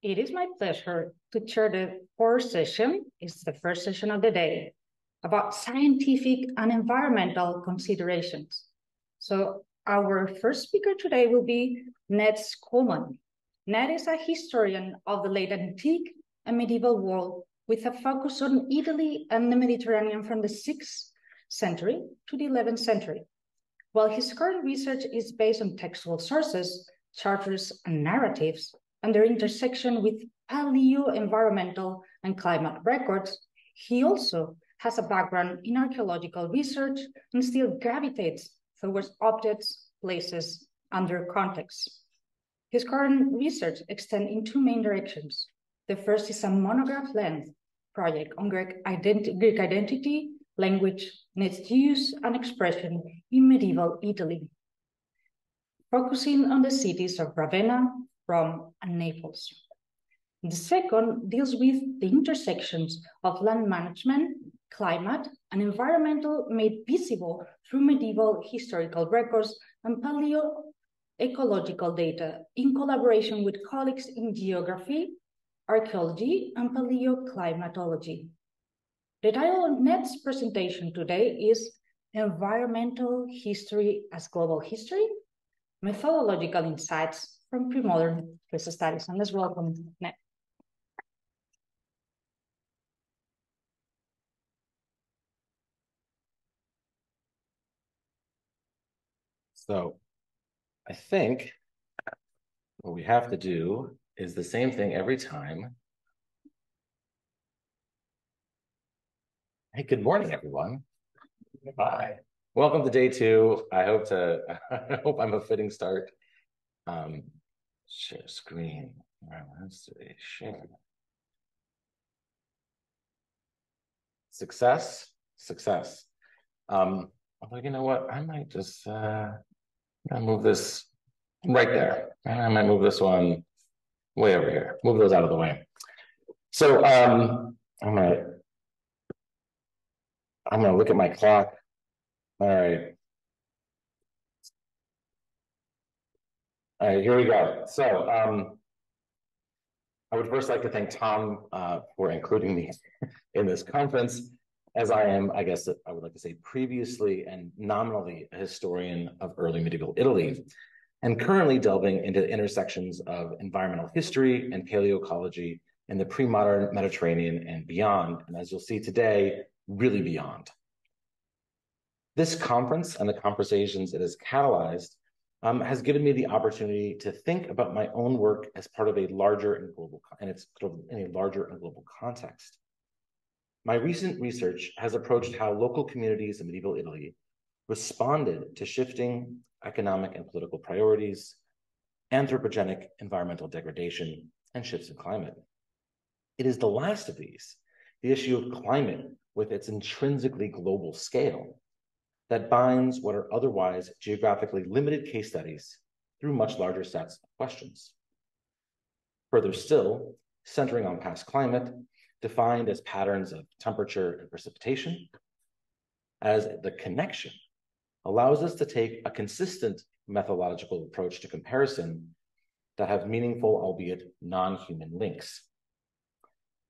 It is my pleasure to chair the fourth session. It's the first session of the day about scientific and environmental considerations. So our first speaker today will be Ned Schoolman. Ned is a historian of the late antique and medieval world with a focus on Italy and the Mediterranean from the 6th century to the 11th century. While his current research is based on textual sources, charters, and narratives, and their intersection with paleoenvironmental and climate records, he also has a background in archaeological research and still gravitates towards objects, places, and their contexts. His current research extends in two main directions. The first is a monograph-length project on Greek identity, language, and its use and expression in medieval Italy, focusing on the cities of Ravenna, Rome, and Naples. The second deals with the intersections of land management, climate, and environmental made visible through medieval historical records and paleoecological data in collaboration with colleagues in geography, archaeology, and paleoclimatology. The title of Ned's presentation today is Environmental History as Global History, Methodological Insights from Premodern Case Studies. And let's welcome Ned. So I think what we have to do is the same thing every time. Hey, good morning, everyone. Bye. Welcome to day 2. I hope I'm a fitting start. Share screen. All right, let's see. Share. Success. Although, you know what? I might just move this right there. And I might move this one way over here. Move those out of the way. So I'm gonna look at my clock. All right. Here we go. So I would first like to thank Tom for including me in this conference, as I am, I guess I would like to say, previously and nominally a historian of early medieval Italy, and currently delving into the intersections of environmental history and paleoecology in the pre-modern Mediterranean and beyond, and as you'll see today, really beyond. This conference and the conversations it has catalyzed has given me the opportunity to think about my own work as part of a larger and global, in a larger and global context. My recent research has approached how local communities in medieval Italy responded to shifting economic and political priorities, anthropogenic environmental degradation, and shifts in climate. It is the last of these, the issue of climate with its intrinsically global scale, that binds what are otherwise geographically limited case studies through much larger sets of questions. Further still, centering on past climate, defined as patterns of temperature and precipitation, as the connection allows us to take a consistent methodological approach to comparison that have meaningful, albeit non-human links.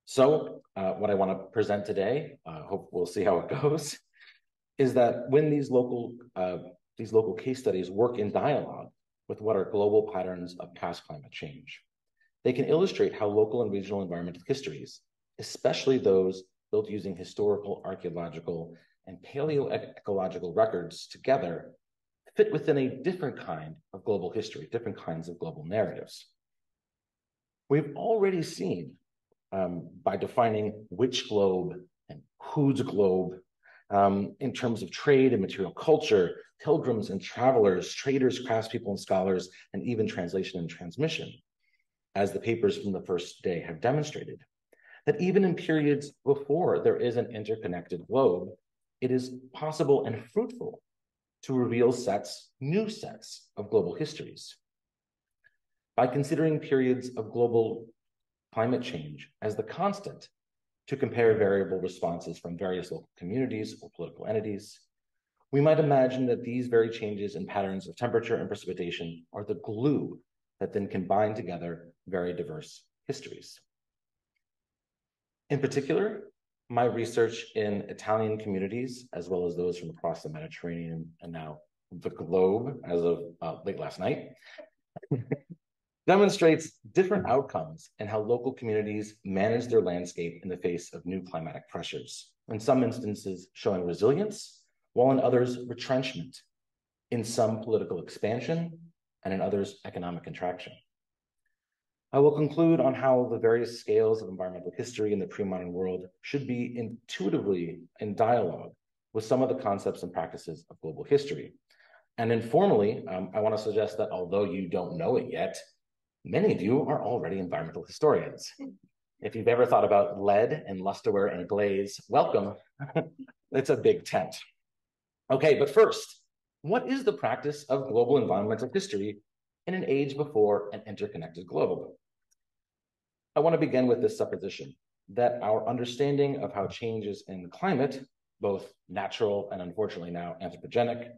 So what I want to present today, hope we'll see how it goes, is that when these local case studies work in dialogue with what are global patterns of past climate change, they can illustrate how local and regional environmental histories, especially those built using historical, archaeological, and paleoecological records together, fit within a different kind of global history, different kinds of global narratives. We've already seen, by defining which globe and whose globe, in terms of trade and material culture, pilgrims and travelers, traders, craftspeople and scholars, and even translation and transmission, as the papers from the first day have demonstrated, that even in periods before there is an interconnected globe, it is possible and fruitful to reveal new sets of global histories. By considering periods of global climate change as the constant to compare variable responses from various local communities or political entities, we might imagine that these very changes in patterns of temperature and precipitation are the glue that then can bind together very diverse histories. In particular, my research in Italian communities, as well as those from across the Mediterranean and now the globe as of late last night, demonstrates different outcomes and how local communities manage their landscape in the face of new climatic pressures. In some instances, showing resilience, while in others, retrenchment, in some political expansion, and in others, economic contraction. I will conclude on how the various scales of environmental history in the pre-modern world should be intuitively in dialogue with some of the concepts and practices of global history. And informally, I want to suggest that although you don't know it yet, many of you are already environmental historians. If you've ever thought about lead and lusterware and glaze, welcome. It's a big tent. Okay, but first, what is the practice of global environmental history in an age before an interconnected globe? I want to begin with this supposition that our understanding of how changes in climate, both natural and unfortunately now anthropogenic,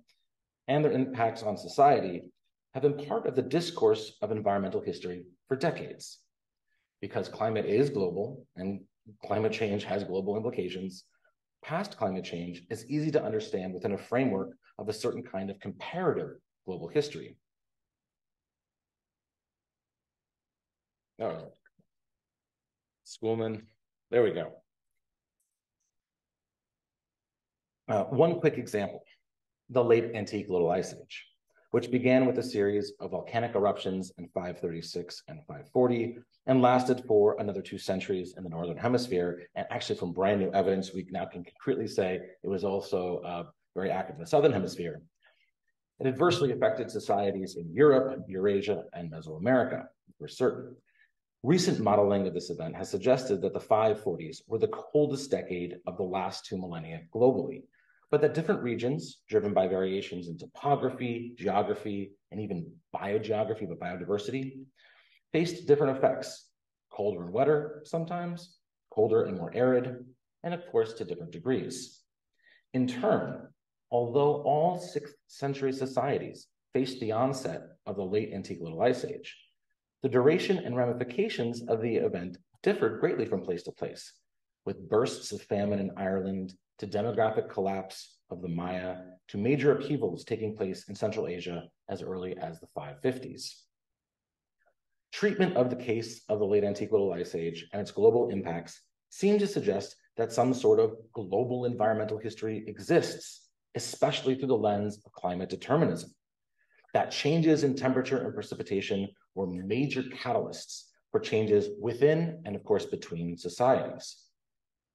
and their impacts on society have been part of the discourse of environmental history for decades. Because climate is global and climate change has global implications, past climate change is easy to understand within a framework of a certain kind of comparative global history. Oh, Schoolman, there we go. One quick example, the late antique Little Ice Age, which began with a series of volcanic eruptions in 536 and 540 and lasted for another 2 centuries in the Northern Hemisphere. And actually from brand new evidence, we now can concretely say it was also very active in the Southern Hemisphere. It adversely affected societies in Europe, Eurasia, and Mesoamerica, for certain. Recent modeling of this event has suggested that the 540s were the coldest decade of the last 2 millennia globally, but that different regions, driven by variations in topography, geography, and even biogeography, but biodiversity, faced different effects, colder and wetter sometimes, colder and more arid, and of course to different degrees. In turn, although all 6th century societies faced the onset of the late antique Little Ice Age, the duration and ramifications of the event differed greatly from place to place, with bursts of famine in Ireland to demographic collapse of the Maya to major upheavals taking place in Central Asia as early as the 550s. Treatment of the case of the late antique Little Ice Age and its global impacts seem to suggest that some sort of global environmental history exists, especially through the lens of climate determinism, that changes in temperature and precipitation were major catalysts for changes within and of course between societies.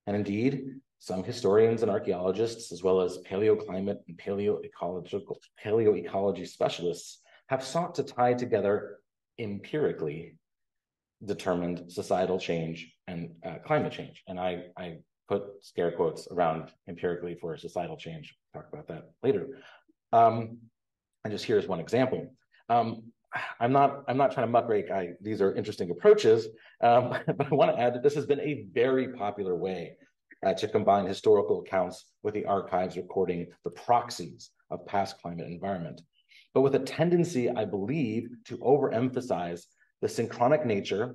And indeed, some historians and archaeologists, as well as paleoclimate and paleoecology specialists, have sought to tie together empirically determined societal change and climate change. And I put scare quotes around empirically for societal change. We'll talk about that later. And just here's one example. I'm not trying to muckrake. These are interesting approaches, but I want to add that this has been a very popular way to combine historical accounts with the archives recording the proxies of past climate environment, but with a tendency, I believe, to overemphasize the synchronic nature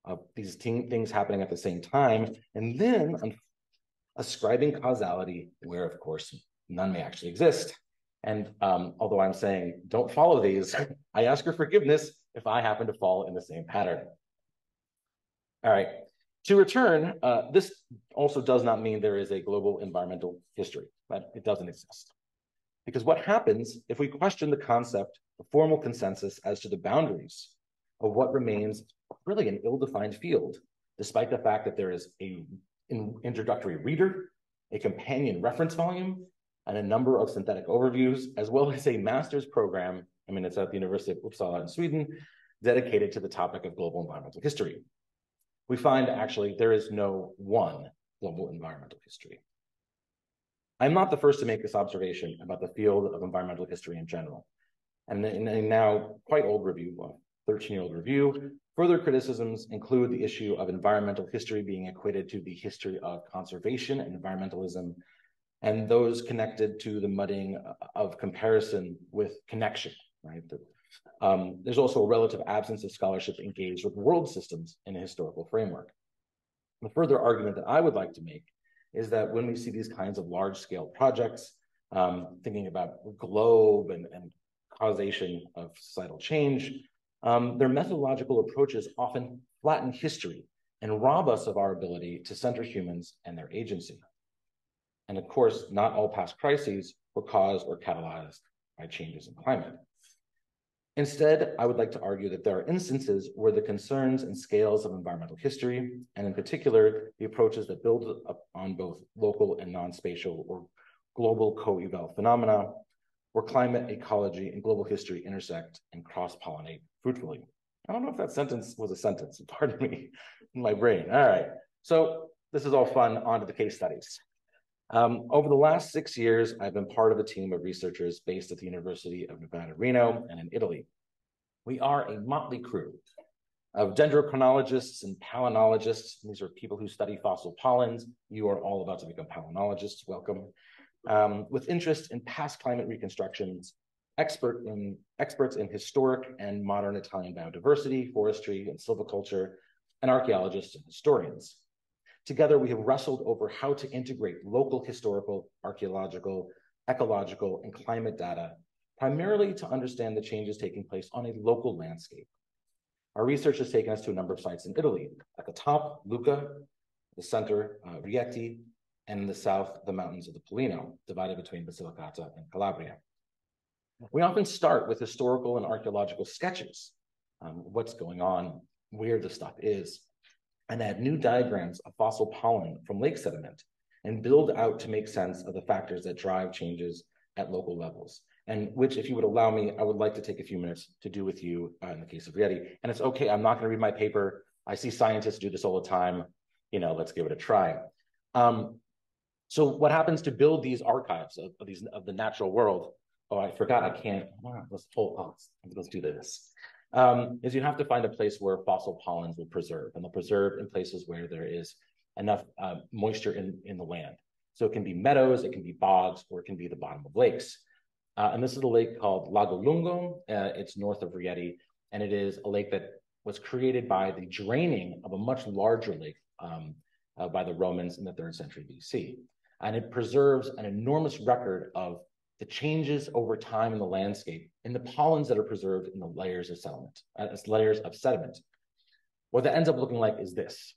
of these things happening at the same time, and then ascribing causality where, of course, none may actually exist. And although I'm saying don't follow these, I ask your forgiveness if I happen to fall in the same pattern. All right, to return, this also does not mean there is a global environmental history, but it doesn't exist. Because what happens if we question the concept of formal consensus as to the boundaries of what remains really an ill-defined field, despite the fact that there is an introductory reader, a companion reference volume, and a number of synthetic overviews, as well as a master's program, it's at the University of Uppsala in Sweden, dedicated to the topic of global environmental history. We find actually there is no one global environmental history. I'm not the first to make this observation about the field of environmental history in general. And in a now quite old review, 13-year-old review, further criticisms include the issue of environmental history being equated to the history of conservation and environmentalism, and those connected to the muddying of comparison with connection, right? There's also a relative absence of scholarship engaged with world systems in a historical framework. The further argument that I would like to make is that when we see these kinds of large-scale projects, thinking about the globe and causation of societal change, their methodological approaches often flatten history and rob us of our ability to center humans and their agency. And of course, not all past crises were caused or catalyzed by changes in climate. Instead, I would like to argue that there are instances where the concerns and scales of environmental history, and in particular, the approaches that build up on both local and non-spatial or global co-eval phenomena, where climate, ecology, and global history intersect and cross-pollinate fruitfully. I don't know if that sentence was a sentence, pardon me, in my brain. All right, so this is all fun, on to the case studies. Over the last 6 years, I've been part of a team of researchers based at the University of Nevada, Reno, and in Italy. We are a motley crew of dendrochronologists and palynologists. These are people who study fossil pollens. You are all about to become palynologists, welcome. With interest in past climate reconstructions, experts in historic and modern Italian biodiversity, forestry, and silviculture, and archaeologists and historians. Together, we have wrestled over how to integrate local historical, archaeological, ecological, and climate data, primarily to understand the changes taking place on a local landscape. Our research has taken us to a number of sites in Italy. At the top, Lucca, the center, Rieti, and in the south, the mountains of the Polino, divided between Basilicata and Calabria. We often start with historical and archaeological sketches, what's going on, where the stuff is, and add new diagrams of fossil pollen from lake sediment and build out to make sense of the factors that drive changes at local levels. And which, if you would allow me, I would like to take a few minutes to do with you in the case of Rieti. And it's okay, I'm not gonna read my paper. I see scientists do this all the time. You know, let's give it a try. So what happens to build these archives of the natural world? Oh, I forgot, I can't, let's do this. Is you have to find a place where fossil pollens will preserve, and they'll preserve in places where there is enough moisture in the land. So it can be meadows, it can be bogs, or it can be the bottom of lakes. And this is a lake called Lago Lungo. It's north of Rieti, and it is a lake that was created by the draining of a much larger lake by the Romans in the 3rd century BC. And it preserves an enormous record of the changes over time in the landscape and the pollens that are preserved in the layers of sediment. What that ends up looking like is this.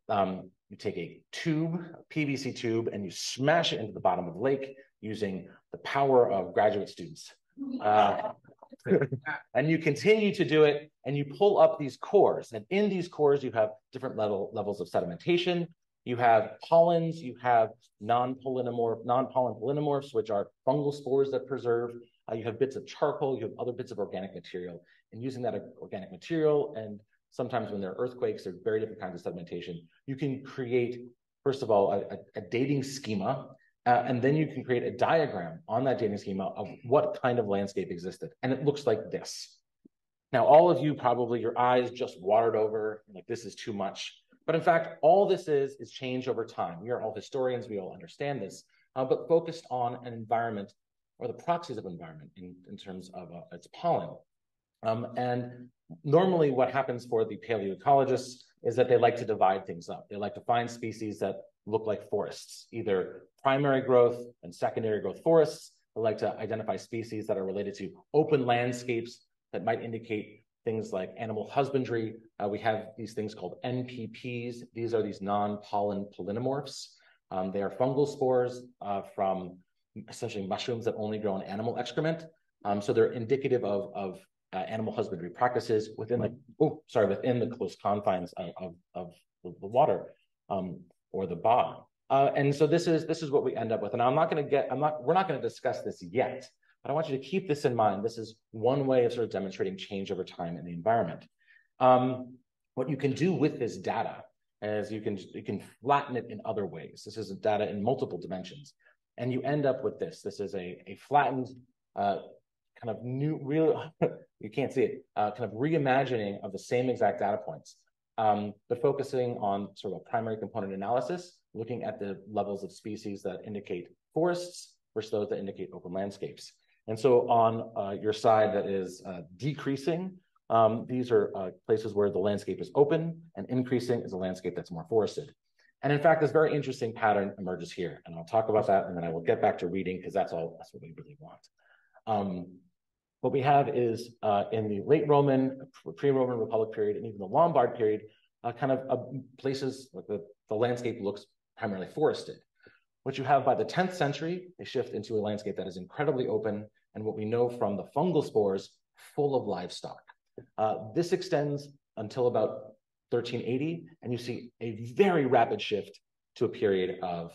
You take a tube, a PVC tube, and you smash it into the bottom of the lake using the power of graduate students. And you continue to do it, and you pull up these cores. And in these cores, you have different levels of sedimentation. You have pollens, you have non-pollen polymorphs, which are fungal spores that preserve. You have bits of charcoal, you have other bits of organic material. And using that organic material, and sometimes when there are earthquakes, there are very different kinds of sedimentation, you can create, first of all, a dating schema, and then you can create a diagram on that dating schema of what kind of landscape existed. And it looks like this. Now, all of you probably, your eyes just watered over, like this is too much. But in fact, all this is change over time. We are all historians, we all understand this, but focused on an environment or the proxies of environment in terms of its pollen. And normally what happens for the paleoecologists is that they like to divide things up. They like to find species that look like forests, either primary growth and secondary growth forests. They like to identify species that are related to open landscapes that might indicate things like animal husbandry. We have these things called NPPs. These are these non-pollen polymorphs. They are fungal spores from essentially mushrooms that only grow in animal excrement. So they're indicative of animal husbandry practices within the close confines of the water or the bog. And so this is what we end up with. And we're not going to discuss this yet. But I want you to keep this in mind. This is one way of sort of demonstrating change over time in the environment. What you can do with this data is you can flatten it in other ways. This is data in multiple dimensions. And you end up with this. This is a flattened kind of new, real, you can't see it, kind of reimagining of the same exact data points, but focusing on sort of a primary component analysis, looking at the levels of species that indicate forests versus those that indicate open landscapes. And so on your side that is decreasing, these are places where the landscape is open, and increasing is a landscape that's more forested. And in fact, this very interesting pattern emerges here. And I'll talk about that, and then I will get back to reading, because that's what we really want. What we have is in the late Roman, pre-Roman Republic period, and even the Lombard period, places like the landscape looks primarily forested. What you have by the 10th century, they shift into a landscape that is incredibly open, and what we know from the fungal spores, full of livestock. This extends until about 1380, and you see a very rapid shift to a period of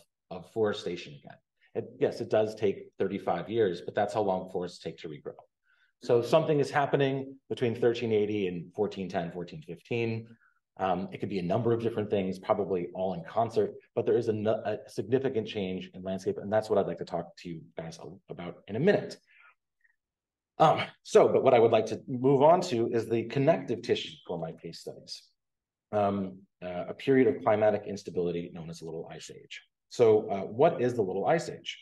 forestation again. Yes, it does take 35 years, but that's how long forests take to regrow. So something is happening between 1380 and 1410, 1415. It could be a number of different things, probably all in concert, but there is a significant change in landscape, and that's what I'd like to talk to you guys about in a minute. But what I would like to move on to is the connective tissue for my case studies, a period of climatic instability known as the Little Ice Age. So what is the Little Ice Age?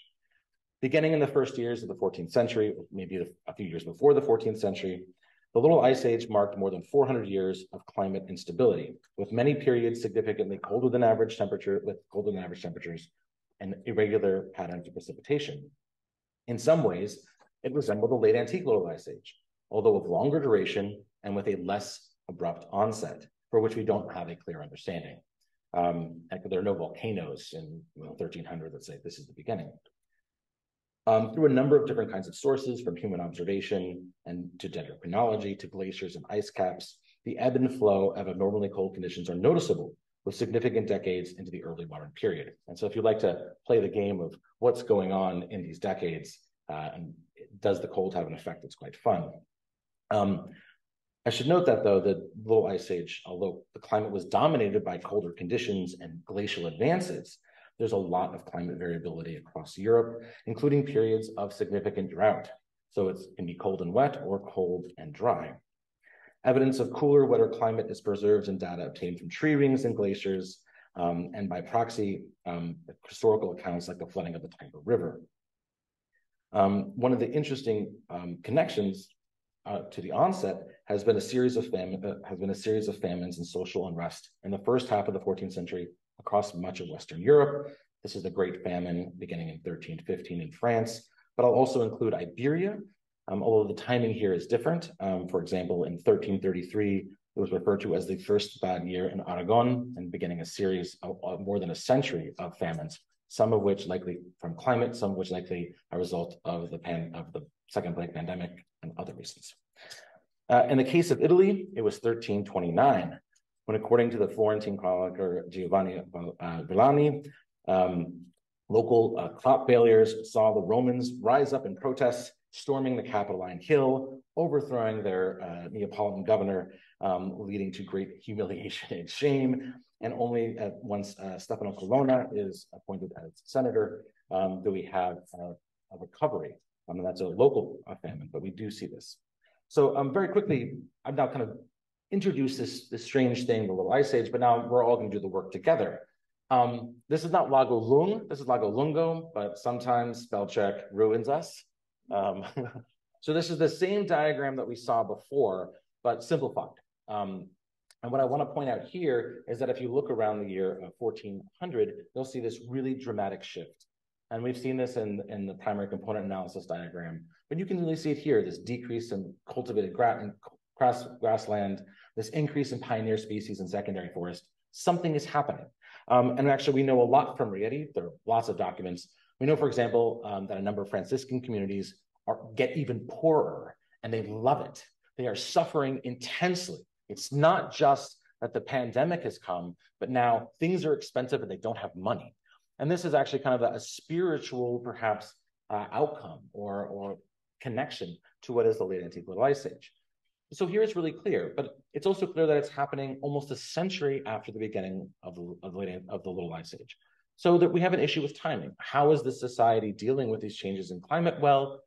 Beginning in the first years of the 14th century, maybe a few years before the 14th century, the Little Ice Age marked more than 400 years of climate instability, with many periods significantly colder than average temperatures and irregular patterns of precipitation. In some ways, it resembled the late antique Little Ice Age, although of longer duration and with a less abrupt onset, for which we don't have a clear understanding. There are no volcanoes in 1300 that say this is the beginning. Through a number of different kinds of sources, from human observation and to dendrochronology to glaciers and ice caps, the ebb and flow of abnormally cold conditions are noticeable, with significant decades into the early modern period. And so if you'd like to play the game of what's going on in these decades, and does the cold have an effect, it's quite fun. I should note that, though, the Little Ice Age, although the climate was dominated by colder conditions and glacial advances, there's a lot of climate variability across Europe, including periods of significant drought. So it can be cold and wet or cold and dry. Evidence of cooler, wetter climate is preserved in data obtained from tree rings and glaciers, and by proxy, historical accounts like the flooding of the Tiber River. One of the interesting connections to the onset has been a series of famines and social unrest in the first half of the 14th century across much of Western Europe. This is the Great Famine beginning in 1315 in France, but I'll also include Iberia, although the timing here is different. For example, in 1333, it was referred to as the first bad year in Aragon, and beginning a series of more than a century of famines, some of which likely from climate, some of which likely a result of the Second Plague pandemic and other reasons. In the case of Italy, it was 1329, when, according to the Florentine chronicler Giovanni Villani, local crop failures saw the Romans rise up in protests, storming the Capitoline Hill, overthrowing their Neapolitan governor, leading to great humiliation and shame. And only once Stefano Colonna is appointed as senator do we have a recovery. And that's a local famine, but we do see this. So very quickly, I've now kind of introduced this strange thing, the Little Ice Age, but now we're all going to do the work together. This is not Lago Lung, this is Lago Lungo, but sometimes spell check ruins us. So this is the same diagram that we saw before, but simplified. And what I want to point out here is that if you look around the year of 1400, you'll see this really dramatic shift. And we've seen this in the primary component analysis diagram, but you can really see it here, this decrease in cultivated grassland, this increase in pioneer species and secondary forest. Something is happening. And actually, we know a lot from Rieti. There are lots of documents. We know, for example, that a number of Franciscan communities get even poorer, and they love it. They are suffering intensely. It's not just that the pandemic has come, but now things are expensive and they don't have money. And this is actually kind of a spiritual, perhaps, outcome or connection to what is the late antique Little Ice Age. So here it's really clear, but it's also clear that it's happening almost a century after the beginning of the Little Ice Age. So that we have an issue with timing. How is the society dealing with these changes in climate? Well,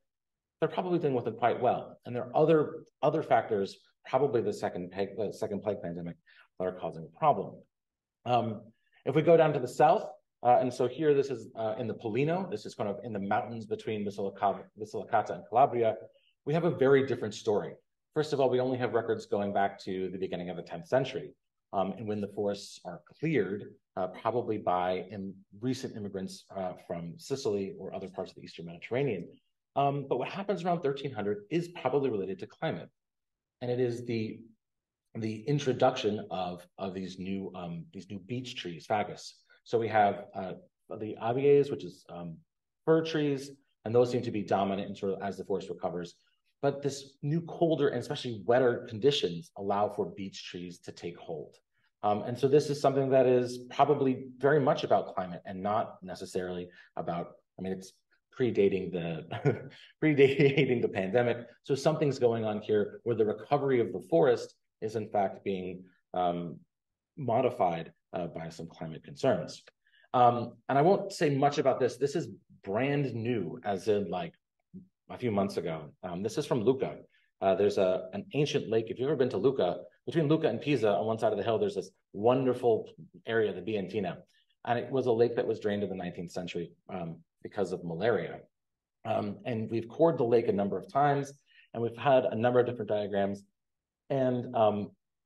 they're probably dealing with it quite well. And there are other factors, probably the second plague pandemic, that are causing a problem. If we go down to the south, And so here, this is in the Polino. This is kind of in the mountains between Basilicata and Calabria. We have a very different story. First of all, we only have records going back to the beginning of the 10th century. And when the forests are cleared, probably by recent immigrants from Sicily or other parts of the Eastern Mediterranean. But what happens around 1300 is probably related to climate. And it is the introduction of these new beech trees, fagus. So we have the abies, which is fir trees, and those seem to be dominant in sort of as the forest recovers. But this new colder and especially wetter conditions allow for beech trees to take hold. And so this is something that is probably very much about climate and not necessarily about, I mean, it's predating the pandemic. So something's going on here where the recovery of the forest is in fact being modified by some climate concerns. And I won't say much about this. This is brand new, as in like a few months ago. This is from Lucca. There's an ancient lake. If you've ever been to Lucca, between Lucca and Pisa, on one side of the hill, there's this wonderful area, the Biantina. And it was a lake that was drained in the 19th century because of malaria. And we've cored the lake a number of times, and we've had a number of different diagrams. And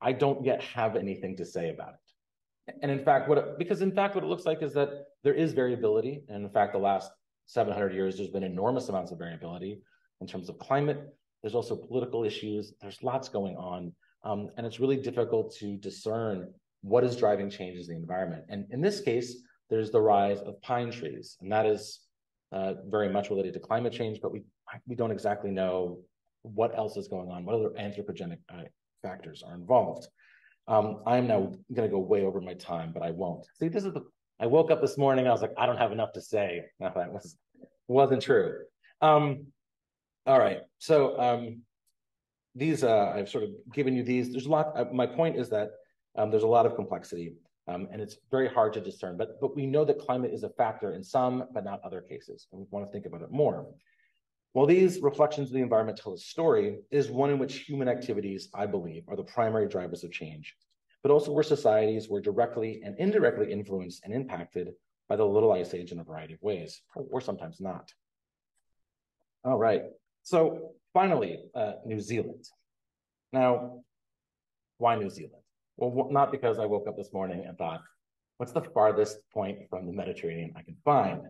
I don't yet have anything to say about it. And in fact, what it looks like is that there is variability. And in fact, the last 700 years, there's been enormous amounts of variability in terms of climate. There's also political issues. There's lots going on. And it's really difficult to discern what is driving changes in the environment. And in this case, there's the rise of pine trees. And that is very much related to climate change, but we don't exactly know what else is going on, what other anthropogenic factors are involved. I'm now going to go way over my time, but I won't. See, I woke up this morning, I was like, I don't have enough to say. No, that wasn't true. All right, so these, I've sort of given you these. There's a lot, my point is that there's a lot of complexity, and it's very hard to discern, but we know that climate is a factor in some, but not other cases, and we want to think about it more. While these reflections of the environment tell a story, it is one in which human activities, I believe, are the primary drivers of change, but also where societies were directly and indirectly influenced and impacted by the Little Ice Age in a variety of ways, or sometimes not. All right, so finally, New Zealand. Now, why New Zealand? Well, not because I woke up this morning and thought, what's the farthest point from the Mediterranean I can find?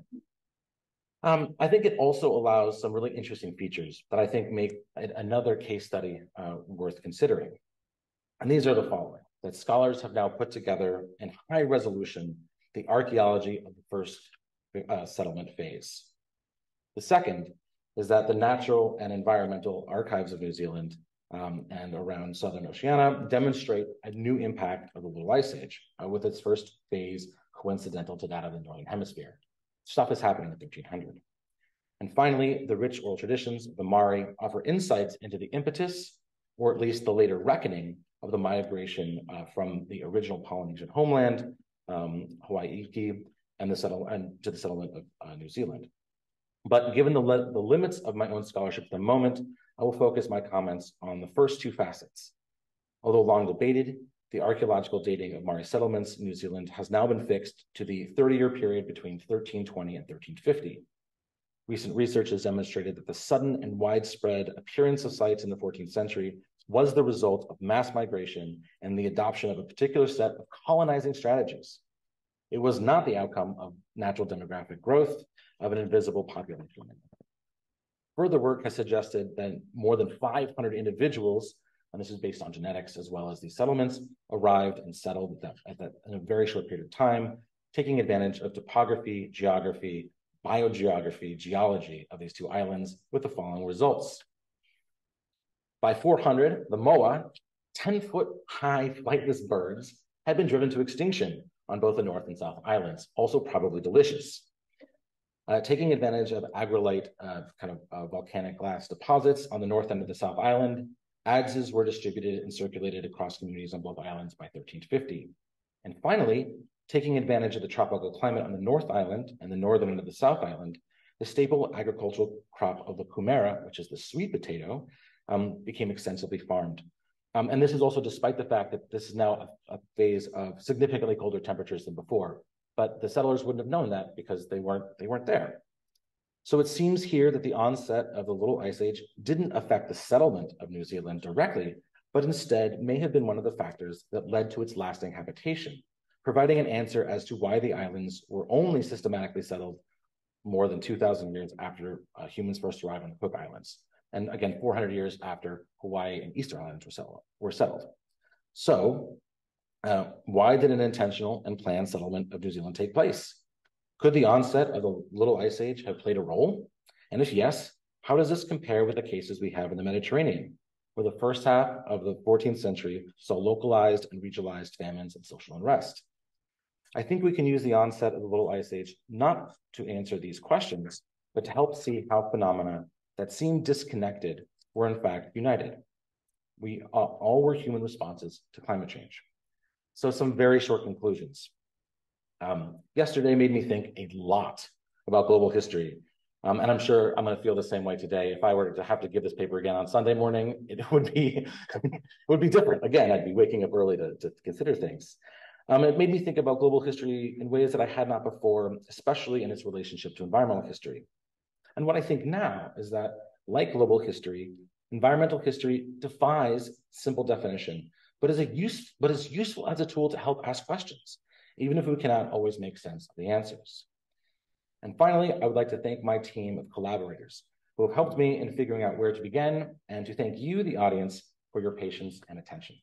I think it also allows some really interesting features that I think make another case study worth considering. And these are the following: that scholars have now put together in high resolution the archaeology of the first settlement phase. The second is that the natural and environmental archives of New Zealand and around Southern Oceania demonstrate a new impact of the Little Ice Age, with its first phase coincidental to that of the Northern Hemisphere. Stuff is happening in 1300. And finally, the rich oral traditions of the Maori offer insights into the impetus, or at least the later reckoning, of the migration from the original Polynesian homeland, Hawaii, and to the settlement of New Zealand. But given the limits of my own scholarship at the moment, I will focus my comments on the first two facets. Although long debated, the archaeological dating of Maori settlements in New Zealand has now been fixed to the 30-year period between 1320 and 1350. Recent research has demonstrated that the sudden and widespread appearance of sites in the 14th century was the result of mass migration and the adoption of a particular set of colonizing strategies. It was not the outcome of natural demographic growth of an invisible population. Further work has suggested that more than 500 individuals, and this is based on genetics as well as these settlements, arrived and settled in a very short period of time, taking advantage of topography, geography, biogeography, geology of these two islands with the following results. By 400, the moa, 10-foot high flightless birds, had been driven to extinction on both the North and South Islands, also probably delicious. Taking advantage of agrolite volcanic glass deposits on the north end of the South Island, adzes were distributed and circulated across communities on both islands by 1350. And finally, taking advantage of the tropical climate on the North Island and the northern end of the South Island, the staple agricultural crop of the kumara, which is the sweet potato, became extensively farmed. And this is also despite the fact that this is now a phase of significantly colder temperatures than before. but the settlers wouldn't have known that because they weren't there. So it seems here that the onset of the Little Ice Age didn't affect the settlement of New Zealand directly, but instead may have been one of the factors that led to its lasting habitation, providing an answer as to why the islands were only systematically settled more than 2,000 years after humans first arrived on the Cook Islands. And again, 400 years after Hawaii and Easter Islands were settled. So why did an intentional and planned settlement of New Zealand take place? Could the onset of the Little Ice Age have played a role? And if yes, how does this compare with the cases we have in the Mediterranean, where the first half of the 14th century saw localized and regionalized famines and social unrest? I think we can use the onset of the Little Ice Age not to answer these questions, but to help see how phenomena that seemed disconnected were in fact united. We all were human responses to climate change. So some very short conclusions. Yesterday made me think a lot about global history. And I'm sure I'm going to feel the same way today. If I were to have to give this paper again on Sunday morning, it would be, it would be different. Again, I'd be waking up early to consider things. It made me think about global history in ways that I had not before, especially in its relationship to environmental history. And what I think now is that, like global history, environmental history defies simple definition, but is useful as a tool to help ask questions, even if we cannot always make sense of the answers. And finally, I would like to thank my team of collaborators who have helped me in figuring out where to begin, and to thank you, the audience, for your patience and attention.